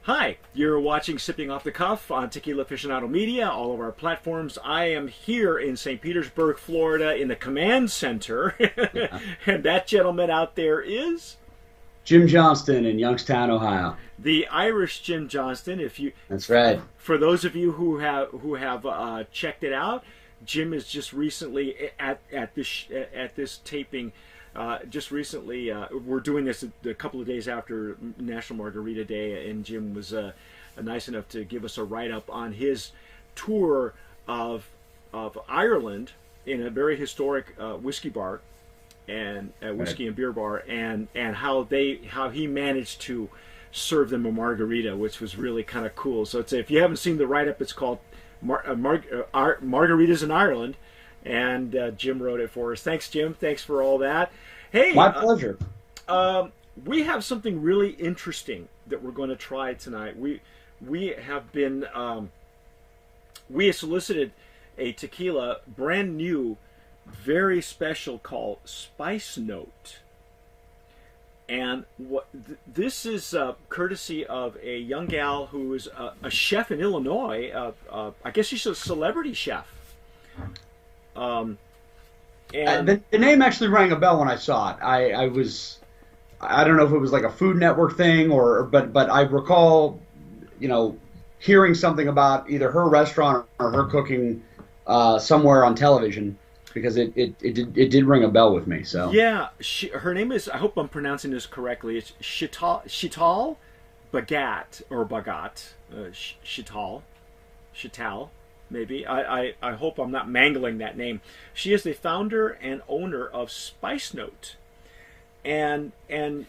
Hi, you're watching Sipping Off the Cuff on Tequila Aficionado Media, all of our platforms. I am here in St. Petersburg, Florida, in the command center. And that gentleman out there is Jim Johnston in Youngstown, Ohio. the Irish Jim Johnston. That's right. For those of you who have checked it out, Jim is just recently at this taping. Just recently, we're doing this a couple of days after National Margarita Day, and Jim was nice enough to give us a write-up on his tour of Ireland in a very historic whiskey bar and whiskey and beer bar, and how he managed to serve them a margarita, which was really kind of cool. So if you haven't seen the write-up, it's called Margaritas in Ireland. And Jim wrote it for us. Thanks, Jim. Thanks for all that. Hey, My pleasure. We have something really interesting that we're going to try tonight. We have been we have solicited a tequila, brand new, very special, called Spice Note. And this is courtesy of a young gal who is a chef in Illinois. I guess she's a celebrity chef. And the name actually rang a bell when I saw it. I don't know if it was like a Food Network thing but I recall, hearing something about either her restaurant or her cooking somewhere on television, because it did ring a bell with me. So yeah, her name is, I hope I'm pronouncing this correctly, it's Chital Bagat or Bagat, Chital. Maybe. I hope I'm not mangling that name. She is the founder and owner of Spice Note. And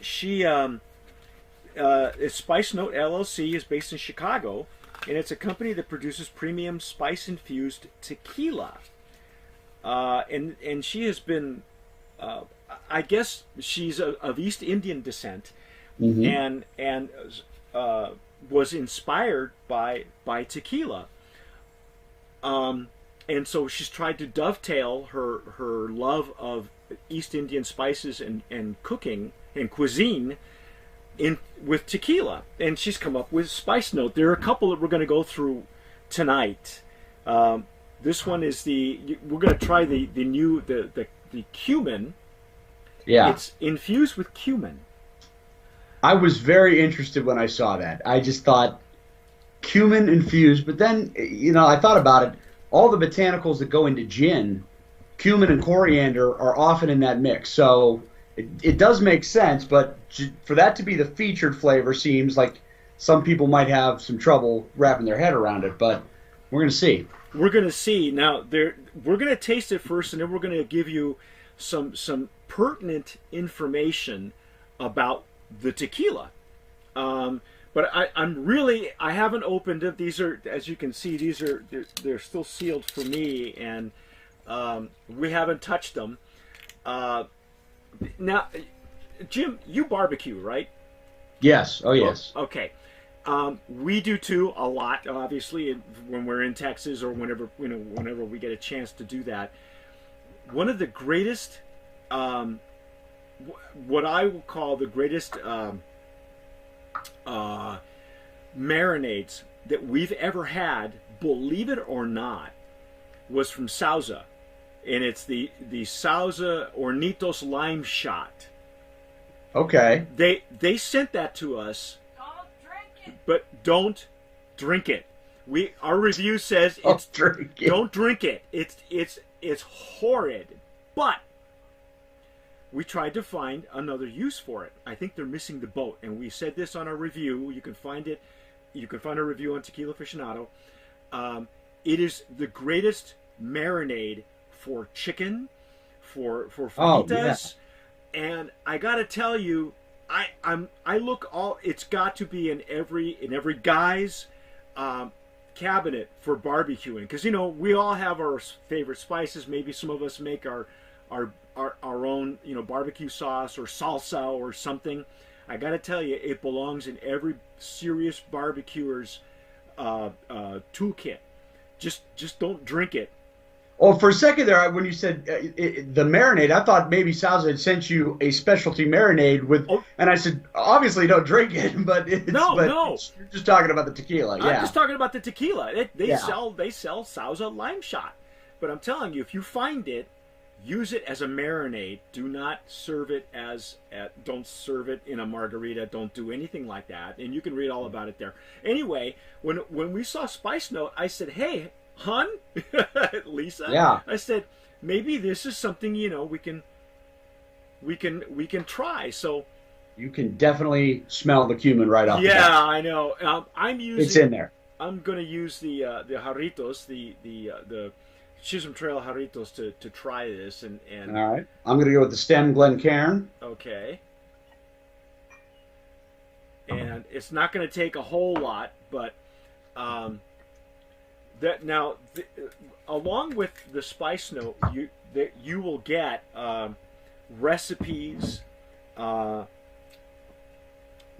she, Spice Note LLC is based in Chicago, and it's a company that produces premium spice-infused tequila. And she has been, I guess she's of East Indian descent, and was inspired by tequila. And so she's tried to dovetail her love of East Indian spices and cooking and cuisine with tequila, and she's come up with Spice Note. There are a couple that we're going to go through tonight. This one is we're going to try the new Cumin. yeah, It's infused with cumin. I was very interested when I saw that. I just thought cumin infused, but then I thought about it. All the botanicals that go into gin, cumin and coriander are often in that mix, so it does make sense. But for that to be the featured flavor seems like some people might have some trouble wrapping their head around it. But we're going to see. We're going to see. Now, we're going to taste it first, and then we're going to give you some pertinent information about the tequila. But I haven't opened it. These are, as you can see, they're still sealed for me, and we haven't touched them. Now, Jim, you barbecue, right? Yes. Oh, yes. Well, okay. We do too, a lot, obviously, when we're in Texas or whenever we get a chance to do that. One of the greatest, what I will call the greatest marinades that we've ever had, believe it or not, was from Sauza, and it's the Sauza Hornitos Lime Shot. Okay. They sent that to us. Don't drink it. But don't drink it. Our review says Don't drink it. Don't drink it. It's horrid. But we tried to find another use for it. I think they're missing the boat, and we said this on our review. You can find it. You can find our review on Tequila Aficionado. It is the greatest marinade for chicken, for fajitas, and I gotta tell you, I look all. It's got to be in every guy's cabinet for barbecuing, because we all have our favorite spices. Maybe some of us make our own barbecue sauce or salsa or something. I gotta tell you, it belongs in every serious barbecuer's toolkit. Just don't drink it. Oh, for a second there, when you said the marinade, I thought maybe Salsa had sent you a specialty marinade with, Oh, and I said, obviously don't drink it, but no. you're just talking about the tequila, I'm yeah, just talking about the tequila. They yeah. sell Sauza lime shot, but I'm telling you, if you find it, use it as a marinade. Do not serve it don't serve it in a margarita. Don't do anything like that. And you can read all about it there. Anyway, when we saw Spice Note, I said, "Hey, hun, Lisa," Yeah. I said, "maybe this is something we can try." So You can definitely smell the cumin right off the yeah, bat. I know. It's in there. I'm going to use the jarritos, the Chisholm Trail jarritos to try this and All right. I'm going to go with the stem Glencairn. okay. And it's not going to take a whole lot, but that now along with the spice note, you will get recipes.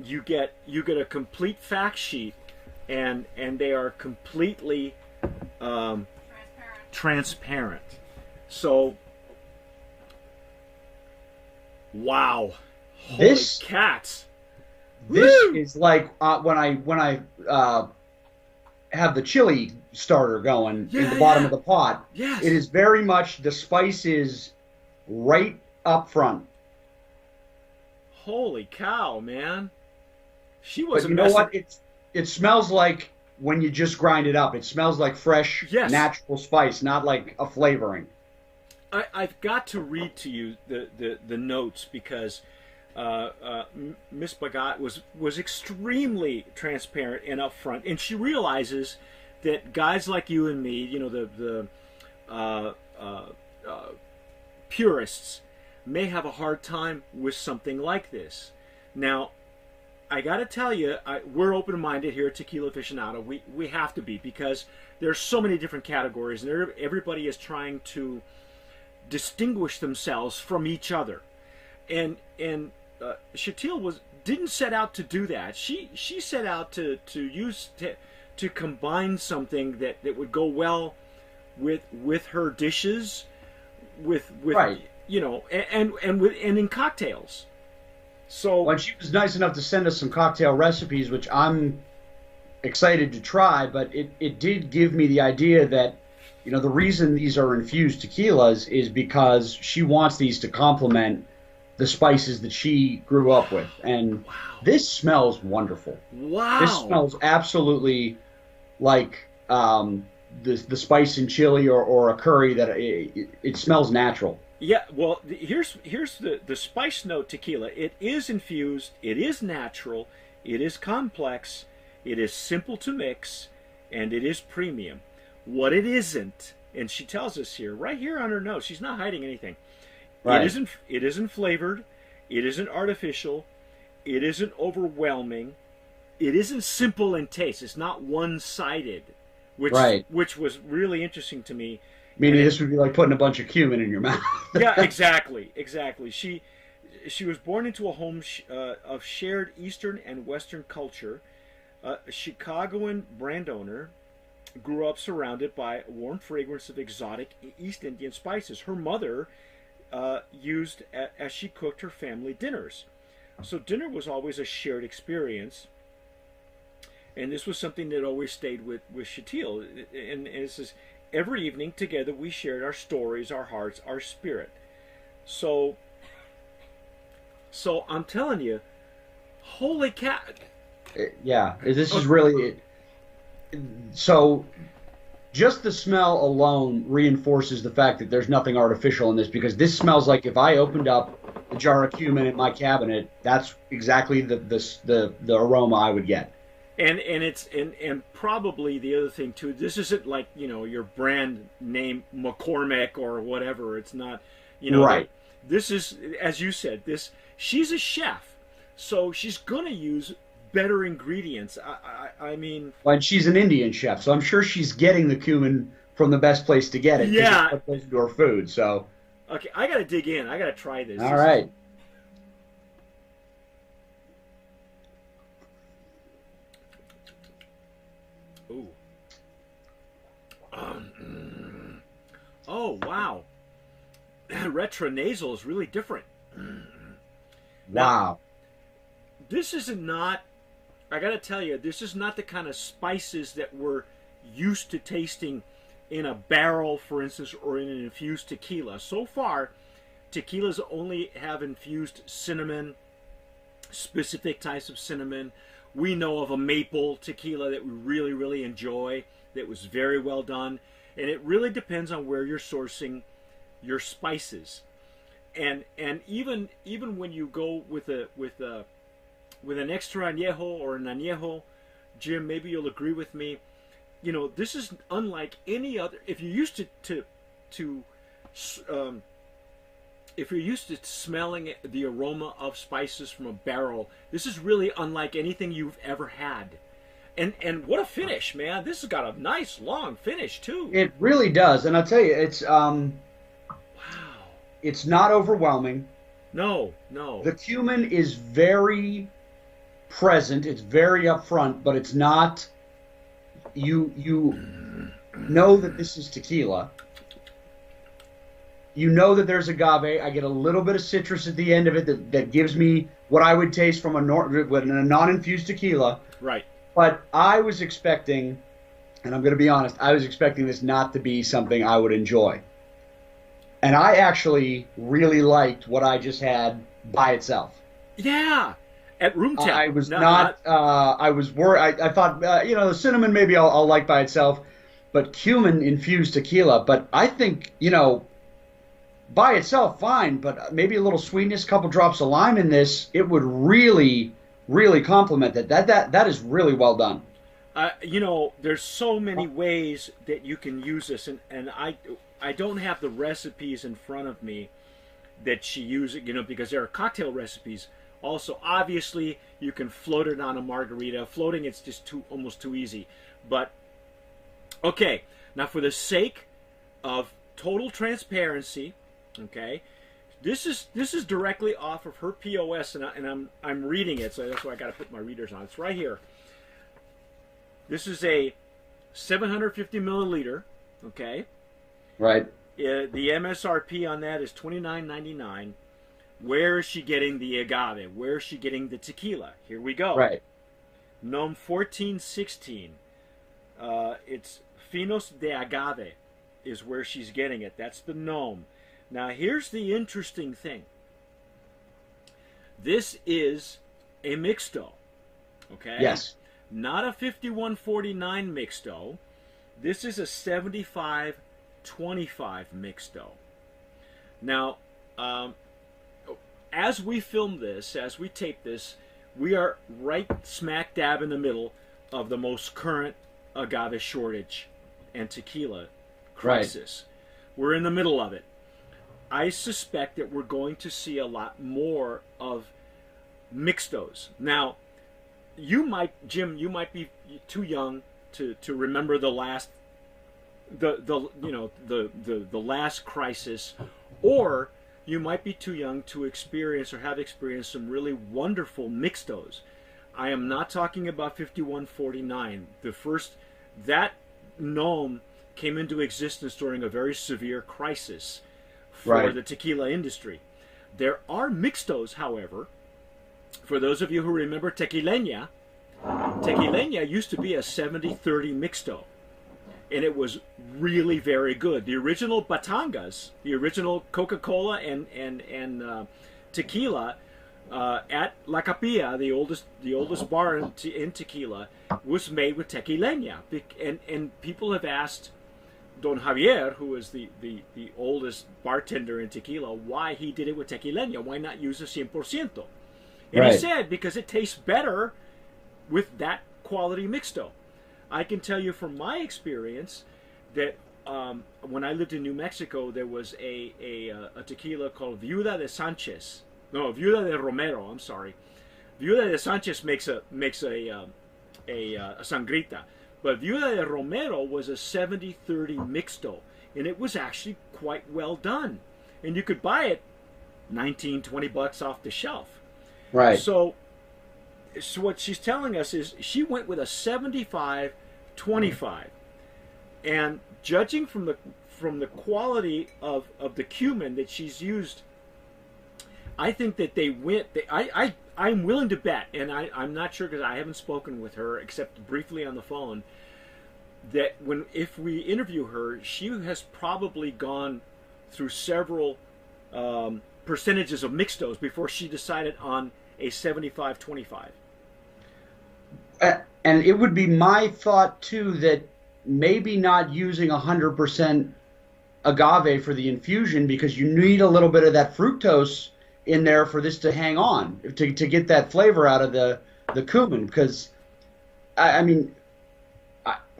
You get a complete fact sheet, and they are completely transparent. So, wow, holy This cats! this Woo! is like when I have the chili starter going in Yeah, the bottom yeah. of the pot. Yes. It is very much the spice is right up front. Holy cow, man! She But wasn't you know messing. what? It smells like when you just grind it up. It smells like fresh, Yes. natural spice, not like a flavoring. I've got to read to you the notes because Miss Bagat was extremely transparent and upfront, and she realizes that guys like you and me, the uh, uh, purists, may have a hard time with something like this. Now, I got to tell you, we're open-minded here at Tequila Aficionado. We have to be because there's so many different categories, and everybody is trying to distinguish themselves from each other. And Shatil didn't set out to do that. She set out to combine something that would go well with her dishes, with Right. and in cocktails. So Well, she was nice enough to send us some cocktail recipes, which I'm excited to try, but it did give me the idea that, the reason these are infused tequilas is because she wants these to complement the spices that she grew up with. And this smells wonderful. wow, This smells absolutely like the spice in chili or a curry that it smells natural. yeah. Well, here's the spice note tequila. It is infused. It is natural. It is complex. It is simple to mix, and it is premium. What it isn't, and she tells us here, right here on her notes, she's not hiding anything. Right. It isn't flavored. It isn't artificial. It isn't overwhelming. It isn't simple in taste. It's not one-sided, which was really interesting to me. Meaning this would be like putting a bunch of cumin in your mouth. Yeah, exactly. She was born into a home of shared Eastern and Western culture. A Chicagoan brand owner, grew up surrounded by a warm fragrance of exotic East Indian spices. Her mother used as she cooked her family dinners. So dinner was always a shared experience. And this was something that always stayed with Shatil. And it says, every evening together we shared our stories, our hearts, our spirit. So I'm telling you, holy cat. Yeah, this is really so. Just the smell alone reinforces the fact that there's nothing artificial in this, because this smells like if I opened up a jar of cumin in my cabinet, that's exactly the aroma I would get. And it's probably the other thing too. This isn't like your brand name McCormick or whatever. It's not right. This is, as you said, she's a chef, so she's gonna use better ingredients. I mean, Well, and she's an Indian chef, so I'm sure she's getting the cumin from the best place to get it. 'Cause Yeah. it's what goes into her food. So okay, I gotta dig in. I gotta try this. all right. Ooh. Oh, wow. Retronasal is really different. Wow. This is not, I gotta tell you, this is not the kind of spices that we're used to tasting in a barrel, for instance, or in an infused tequila. So far, tequilas only have infused cinnamon, specific types of cinnamon. We know of a maple tequila that we really, really enjoy, that was very well done. And it really depends on where you're sourcing your spices. And even when you go with an extra añejo or an añejo, Jim, maybe you'll agree with me. You know, this is unlike any other. If you're used if you're used to smelling the aroma of spices from a barrel, this is really unlike anything you've ever had. And what a finish, man! This has got a nice long finish too. It really does, and I'll tell you, it's Wow. it's not overwhelming. No. The cumin is very present. It's very upfront, but it's not. You know that this is tequila. You know that there's agave. I get a little bit of citrus at the end of it that gives me what I would taste from a non-infused tequila. Right. But I was expecting, and I'm going to be honest, I was expecting this not to be something I would enjoy. And I actually really liked what I just had by itself. Yeah. At room temp. I was I was worried. I thought, the cinnamon maybe I'll like by itself, but cumin infused tequila. But I think, by itself, fine, but maybe a little sweetness, a couple drops of lime in this, it would really, really complement it. That is really well done. There's so many ways that you can use this, and I don't have the recipes in front of me that she uses, because there are cocktail recipes. Also, obviously, you can float it on a margarita. Floating, it's just almost too easy. But, okay, now for the sake of total transparency, okay, this is directly off of her POS, and I'm reading it, so that's why I got to put my readers on. It's right here. This is a 750 milliliter, okay. Right. The MSRP on that is $29.99. Where is she getting the agave? Where is she getting the tequila? Here we go. Right. Nom 1416. It's Finos de Agave is where she's getting it. That's the nom. Now, here's the interesting thing. This is a mixto, okay? Yes. Not a 5149 mixto. This is a 7525 mixto. Now, as we film this, as we tape this, we are right smack dab in the middle of the most current agave shortage and tequila crisis. Right. We're in the middle of it. I suspect that we're going to see a lot more of mixtos. Now, Jim, you might be too young to remember the last the last crisis, or you might be too young to experience or have experienced some really wonderful mixtos. I am not talking about 5149. That nom came into existence during a very severe crisis for the tequila industry. There are mixtos, however. For those of you who remember Tequileña used to be a 70-30 mixto. And it was really very good. The original Batangas, the original Coca-Cola and tequila at La Capilla, the oldest bar in tequila, was made with Tequileña. And people have asked Don Javier, who is the oldest bartender in tequila, why he did it with Tequileña. Why not use a 100%? And he said, because it tastes better with that quality mixto. I can tell you from my experience that when I lived in New Mexico, there was a tequila called Viuda de Romero. I'm sorry, Viuda de Sanchez makes a sangrita, but Viuda de Romero was a 70-30 mixto, and it was actually quite well done, and you could buy it $19-20 off the shelf. Right. So what she's telling us is she went with a 75-25, and judging from from the quality of the cumin that she's used, I think that they went. I'm willing to bet, and I'm not sure because I haven't spoken with her except briefly on the phone, that if we interview her, she has probably gone through several percentages of mixtos before she decided on a 75-25. And it would be my thought too that maybe not using 100% agave for the infusion, because you need a little bit of that fructose in there for this to hang on, to get that flavor out of the cumin. Because I mean,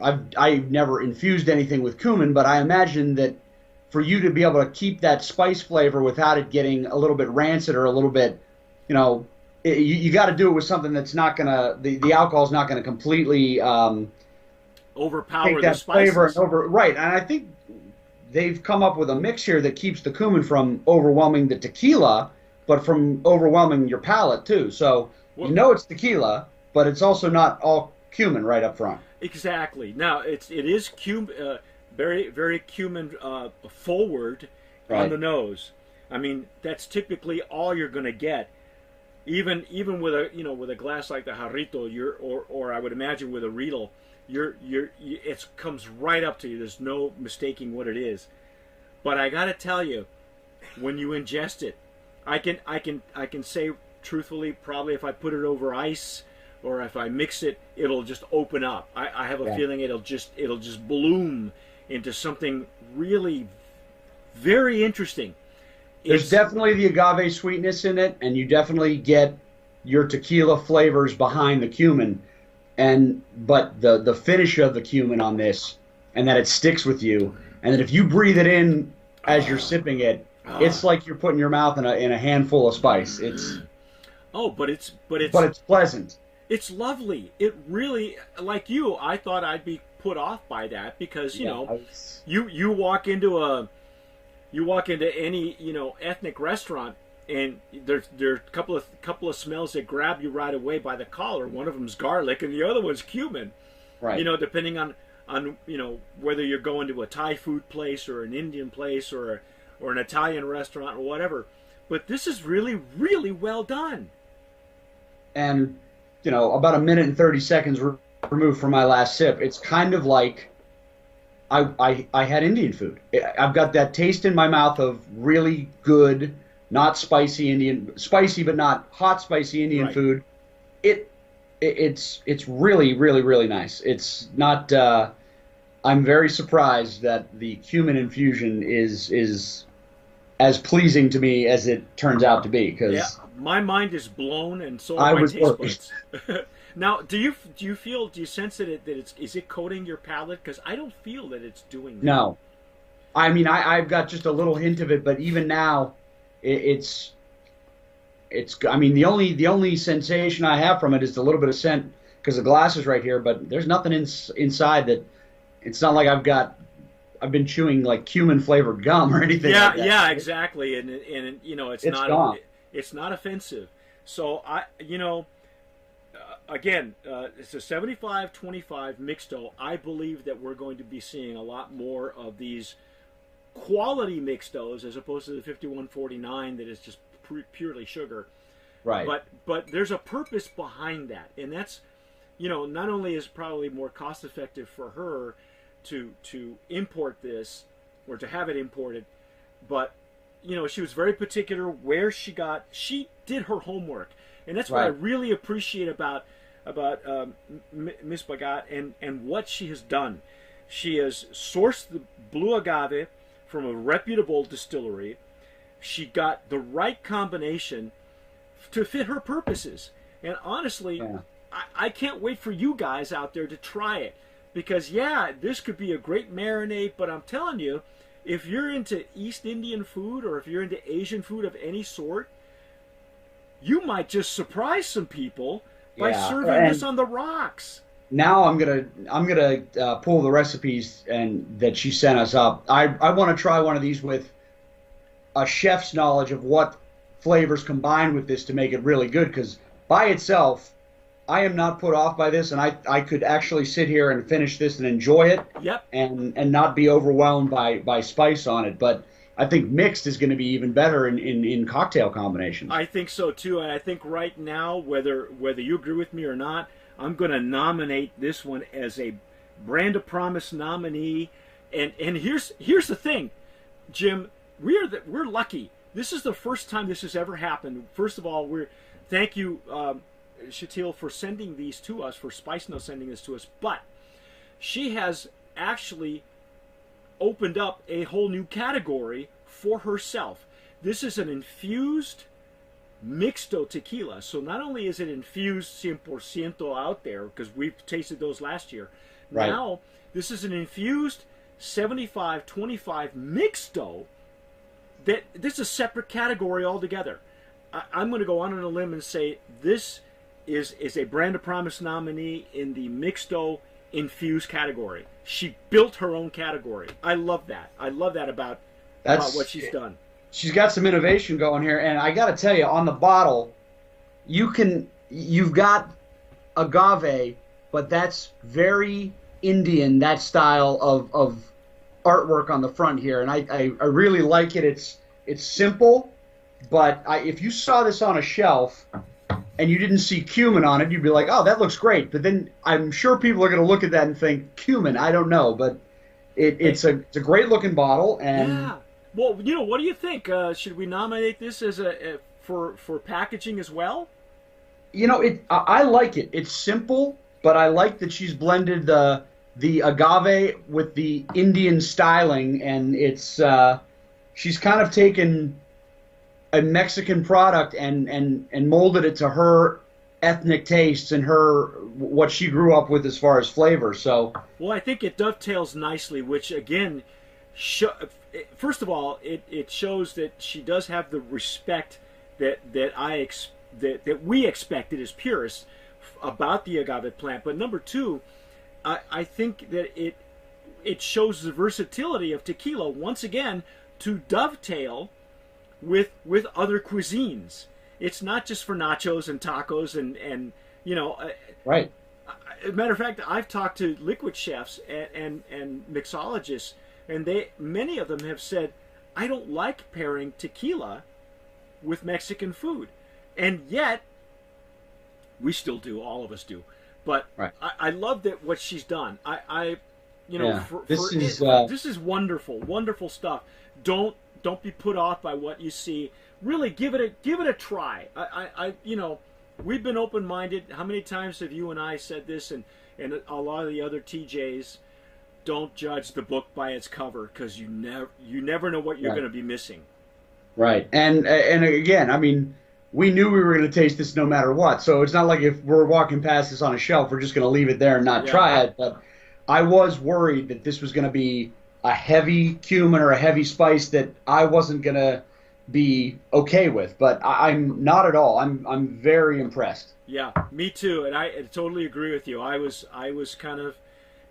I've never infused anything with cumin, but I imagine that for you to be able to keep that spice flavor without it getting a little bit rancid or a little bit, you got to do it with something that's not gonna, the alcohol's not gonna completely overpower take that the spices. flavor right. And I think they've come up with a mix here that keeps the cumin from overwhelming the tequila, but from overwhelming your palate too. So it's tequila, but it's also not all cumin right up front. Exactly. Now it is cumin, very very cumin forward on the nose. I mean, that's typically all you're going to get. Even with a glass like the Jarrito, or I would imagine with a Riedel, it comes right up to you. There's no mistaking what it is. But I got to tell you, when you ingest it, I can say truthfully, probably if I put it over ice or if I mix it, it'll just open up. I have a feeling it'll just bloom into something really very interesting. There's definitely the agave sweetness in it, and you definitely get your tequila flavors behind the cumin. But the finish of the cumin on this, and that it sticks with you, and that if you breathe it in as you're sipping it, it's like you're putting your mouth in a handful of spice. But it's pleasant. It's lovely. It really, like you, I thought I'd be put off by that because you walk into any ethnic restaurant, and there are a couple of smells that grab you right away by the collar. One of them's garlic, and the other one's cumin. Right. Depending on whether you're going to a Thai food place or an Indian place or an Italian restaurant or whatever. But this is really, really well done. And about a minute and 30 seconds removed from my last sip, it's kind of like I had Indian food. I've got that taste in my mouth of really good, not spicy but not hot spicy Indian food. It's really, really, really nice. It's not. I'm very surprised that the cumin infusion is as pleasing to me as it turns out to be. Because my mind is blown, and so are my taste buds. Now, do you sense that is it coating your palate? Because I don't feel that it's doing that. No, I mean I've got just a little hint of it, but even now, it's. I mean the only sensation I have from it is a little bit of scent because the glass is right here, but there's nothing inside that. It's not like I've been chewing like cumin flavored gum or anything. Yeah, like that. Yeah, exactly, and it's not gone. It's not offensive. So again, it's a 75-25 mixto. I believe that we're going to be seeing a lot more of these quality mixtos as opposed to the 51-49 that is just purely sugar. Right. But there's a purpose behind that, and that's not only is it probably more cost effective for her to import this or to have it imported, but she was very particular where she did her homework, and that's what I really appreciate about Miss Bagat and what she has done. She has sourced the blue agave from a reputable distillery. She got the right combination to fit her purposes, and honestly, I can't wait for you guys out there to try it. Because, this could be a great marinade, but I'm telling you, if you're into East Indian food or if you're into Asian food of any sort, you might just surprise some people by serving this on the rocks. Now I'm gonna pull the recipes that she sent us up. I want to try one of these with a chef's knowledge of what flavors combine with this to make it really good. Because by itself, I am not put off by this, and I could actually sit here and finish this and enjoy it. Yep. And not be overwhelmed by spice on it. But I think mixed is going to be even better in cocktail combinations. I think so too, and I think right now, whether you agree with me or not, I'm going to nominate this one as a Brand of Promise nominee. And here's the thing, Jim, we're lucky. This is the first time this has ever happened. First of all, thank you, Shatil, for sending these to us, for Spice Note sending this to us. But she has actually opened up a whole new category for herself. This is an infused mixto tequila. So not only is it infused 100% out there, because we've tasted those last year, right. Now this is an infused 75-25 mixto. This is a separate category altogether. I'm going to go on a limb and say this is a Brand of Promise nominee in the mixto infused category. She built her own category. I love that. I love that about what she's done. She's got some innovation going here, and I got to tell you, on the bottle, you've got agave, but that's very Indian, that style of artwork on the front here, and I really like it. It's simple, but if you saw this on a shelf and you didn't see cumin on it, you'd be like, oh, that looks great. But then I'm sure people are going to look at that and think, cumin, I don't know. But it's a great-looking bottle. And yeah. Well, what do you think? Should we nominate this as for packaging as well? I like it. It's simple, but I like that she's blended the agave with the Indian styling, and she's kind of taken a Mexican product and molded it to her ethnic tastes and what she grew up with as far as flavor. So, well, I think it dovetails nicely, which again, first of all, it shows that she does have the respect that we expected as purists about the agave plant. But number two, I think that it shows the versatility of tequila once again to dovetail with other cuisines. It's not just for nachos and tacos and right. As a matter of fact, I've talked to liquid chefs and mixologists, and many of them have said, I don't like pairing tequila with Mexican food. And yet, we still do, all of us do. But right. I love that what she's done. This is wonderful, wonderful stuff. Don't be put off by what you see. Really give it a try. We've been open-minded. How many times have you and I said this, and a lot of the other TJs, don't judge the book by its cover, because you never know what you're going to be missing. Right. And again, I mean, we knew we were going to taste this no matter what. So it's not like if we're walking past this on a shelf, we're just going to leave it there and not try it. But I was worried that this was going to be a heavy cumin or a heavy spice that I wasn't going to be okay with. But I'm not at all. I'm very impressed. Yeah, me too. And I totally agree with you. I was kind of,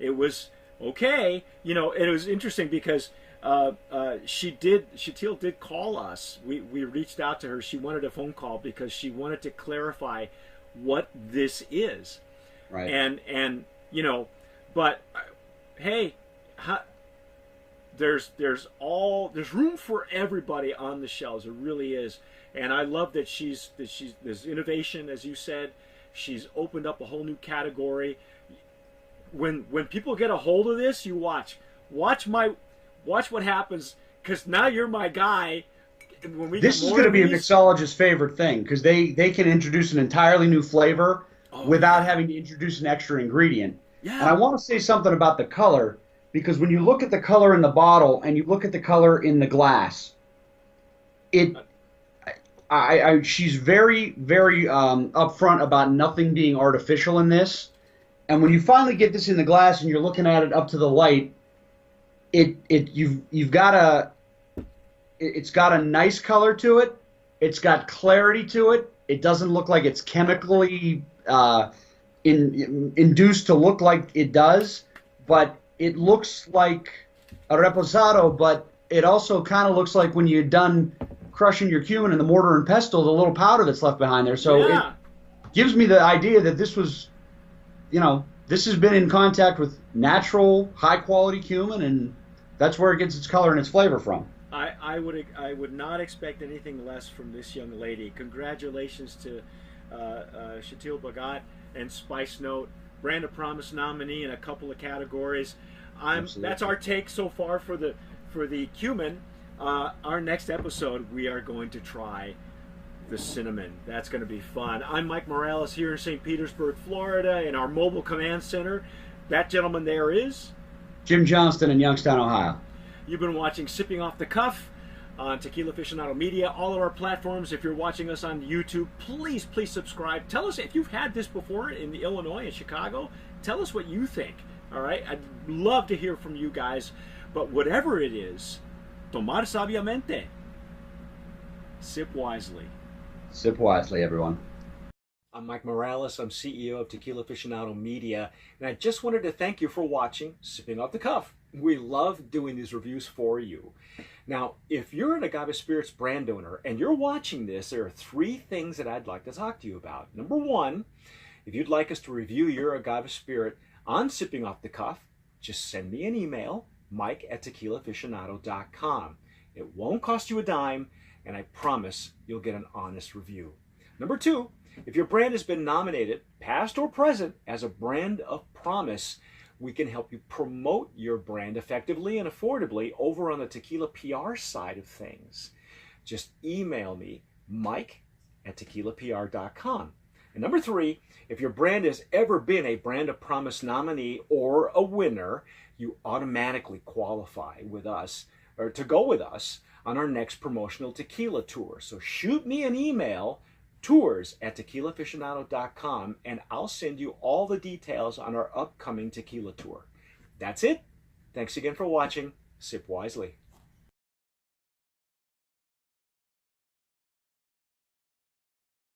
it was okay. It was interesting because Shatil did call us. We reached out to her. She wanted a phone call because she wanted to clarify what this is. Right. And but hey, there's room for everybody on the shelves. It really is. And I love that there's innovation, as you said. She's opened up a whole new category. When people get a hold of this, you watch what happens, because now you're my guy. When this is going to be a mixologist's favorite thing, because they can introduce an entirely new flavor without having to introduce an extra ingredient. Yeah. And I want to say something about the color, because when you look at the color in the bottle and you look at the color in the glass, she's very, very upfront about nothing being artificial in this. And when you finally get this in the glass and you're looking at it up to the light, it's got a nice color to it. It's got clarity to it. It doesn't look like it's chemically induced to look like it does, but it looks like a reposado, but it also kind of looks like when you're done crushing your cumin in the mortar and pestle, the little powder that's left behind there. So gives me the idea that this was, this has been in contact with natural, high quality cumin, and that's where it gets its color and its flavor from. I would not expect anything less from this young lady. Congratulations to Shatil Bhagat and Spice Note, Brand of Promise nominee in a couple of categories. That's our take so far for the cumin. Our next episode, we are going to try the cinnamon. That's going to be fun. I'm Mike Morales here in St. Petersburg, Florida, in our mobile command center. That gentleman there is Jim Johnston in Youngstown, Ohio. You've been watching Sipping Off the Cuff on Tequila Aficionado Media, all of our platforms. If you're watching us on YouTube, please subscribe. Tell us if you've had this before in the Illinois and Chicago. Tell us what you think. All right, I'd love to hear from you guys. But whatever it is, tomar sabiamente. Sip wisely. Sip wisely, everyone. I'm Mike Morales. I'm CEO of Tequila Aficionado Media, and I just wanted to thank you for watching Sipping Off the Cuff. We love doing these reviews for you. Now, if you're an Agave Spirits brand owner and you're watching this, there are 3 things that I'd like to talk to you about. Number 1, if you'd like us to review your Agave Spirit on Sipping Off the Cuff, just send me an email, mike@tequilaaficionado.com. It won't cost you a dime, and I promise you'll get an honest review. Number 2, if your brand has been nominated, past or present, as a brand of promise, we can help you promote your brand effectively and affordably over on the tequila PR side of things. Just email me, mike@tequilapr.com. And number 3, if your brand has ever been a Brand of Promise nominee or a winner, you automatically qualify with us, or to go with us on our next promotional tequila tour. So shoot me an email, tours@tequilaaficionado.com, and I'll send you all the details on our upcoming tequila tour. That's it. Thanks again for watching. Sip wisely.